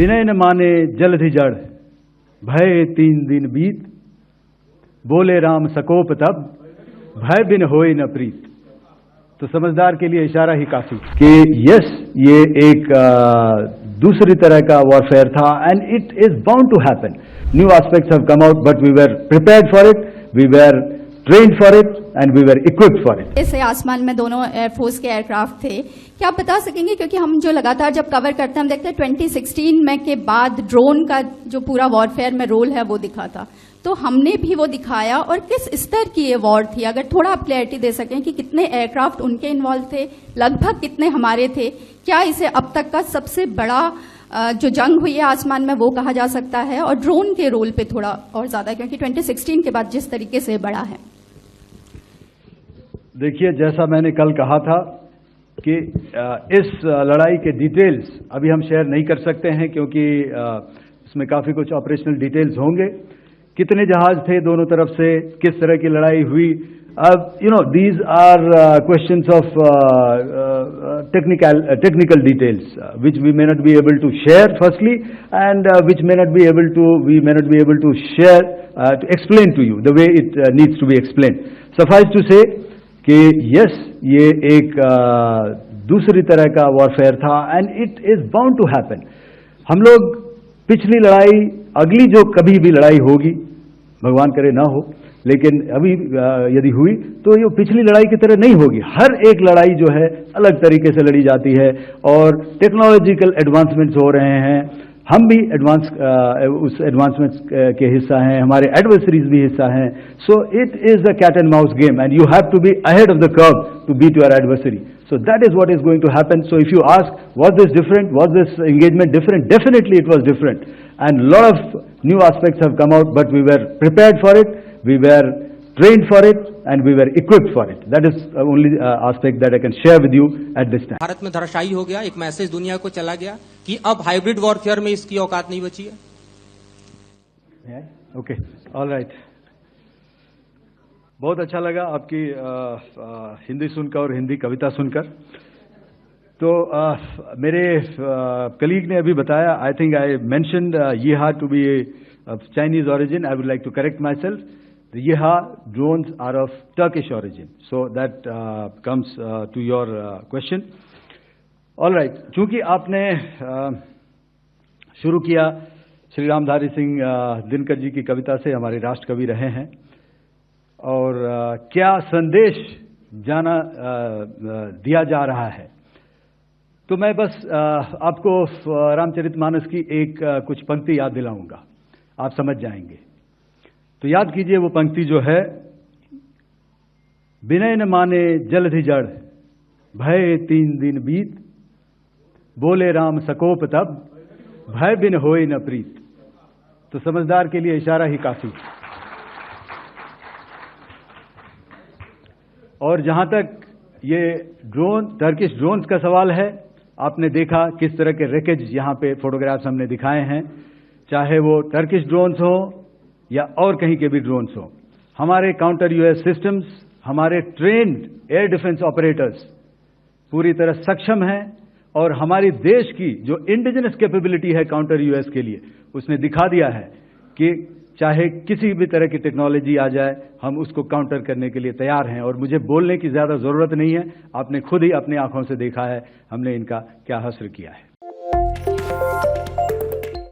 विनय न माने जलधि जड़, भय 3 दिन बीत, बोले राम सकोप तब, भय बिन होए न प्रीत। तो समझदार के लिए इशारा ही काफी कि यस, ये एक दूसरी तरह का वॉरफेयर था and it is bound to happen. New aspects have come out but we were prepared for it, we were trained for it and we were equipped for it. जैसे आसमान में दोनों एयरफोर्स के एयरक्राफ्ट थे, क्या आप बता सकेंगे, क्योंकि हम जो लगातार जब कवर करते हैं हम देखते हैं 2016 में के बाद ड्रोन का जो पूरा वॉरफेयर में रोल है वो दिखा था, तो हमने भी वो दिखाया और किस स्तर की ये वॉर थी, अगर थोड़ा आप क्लैरिटी दे सकें कि कितने एयरक्राफ्ट उनके इन्वॉल्व थे, लगभग कितने हमारे थे, क्या इसे अब तक का सबसे बड़ा जो जंग हुई है आसमान में वो कहा जा सकता है, और ड्रोन के रोल पे थोड़ा और ज्यादा, क्योंकि 2016 के बाद जिस तरीके से बढ़ा है। देखिए, जैसा मैंने कल कहा था कि इस लड़ाई के डिटेल्स अभी हम शेयर नहीं कर सकते हैं, क्योंकि इसमें काफी कुछ ऑपरेशनल डिटेल्स होंगे। कितने जहाज थे दोनों तरफ से, किस तरह की लड़ाई हुई, अब these are questions of technical details which we may not be able to share firstly, and which may not be able to share to explain to you the way it needs to be explained. Suffice to say कि yes, ये एक दूसरी तरह का warfare था and it is bound to happen. हम लोग पिछली लड़ाई, अगली जो कभी भी लड़ाई होगी, भगवान करे ना हो, लेकिन अभी यदि हुई तो ये पिछली लड़ाई की तरह नहीं होगी। हर एक लड़ाई जो है अलग तरीके से लड़ी जाती है और टेक्नोलॉजिकल एडवांसमेंट्स हो रहे हैं। हम भी उस एडवांसमेंट्स के हिस्सा हैं, हमारे एडवर्सरीज भी हिस्सा हैं। So it is a cat and mouse game and you have to be ahead of the curve to beat your adversary. So that is what is going to happen. So if you ask, was this different? Was this engagement different? Definitely it was different. And a lot of new aspects have come out, but we were prepared for it, we were trained for it, and we were equipped for it. That is the only aspect that I can share with you at this time. Bharat में धराशायी हो गया, एक message दुनिया को चला गया कि अब हाइब्रिड वॉरफेयर में इसकी औकात नहीं बची है। Okay, all right. बहुत अच्छा लगा आपकी हिंदी सुनकर और हिंदी कविता सुनकर। तो मेरे कलीग ने अभी बताया, I think I mentioned Yiha to be Chinese origin. I would like to correct myself, the Yiha drones are of Turkish origin, so that comes to your question. All right, चूंकि आपने शुरू किया श्री रामधारी सिंह दिनकर जी की कविता से, हमारे राष्ट्र कवि रहे हैं, और क्या संदेश दिया जा रहा है, तो मैं बस आपको रामचरितमानस की एक कुछ पंक्ति याद दिलाऊंगा, आप समझ जाएंगे। तो याद कीजिए वो पंक्ति जो है, विनय न माने जलधि जड़, भय 3 दिन बीत, बोले राम सकोप तब, भय बिन होए न प्रीत। तो समझदार के लिए इशारा ही काफी। और जहां तक ये टर्किश ड्रोन्स का सवाल है, आपने देखा किस तरह के रेकेज यहां पे फोटोग्राफ्स हमने दिखाए हैं, चाहे वो टर्किश ड्रोन्स हो या और कहीं के भी ड्रोन्स हो। हमारे काउंटर यूएस सिस्टम्स, हमारे ट्रेन्ड एयर डिफेंस ऑपरेटर्स पूरी तरह सक्षम हैं, और हमारी देश की जो इंडिजिनस कैपेबिलिटी है काउंटर यूएस के लिए, उसने दिखा दिया है कि चाहे किसी भी तरह की टेक्नोलॉजी आ जाए, हम उसको काउंटर करने के लिए तैयार हैं। और मुझे बोलने की ज्यादा जरूरत नहीं है, आपने खुद ही अपनी आंखों से देखा है हमने इनका क्या हासिल किया है।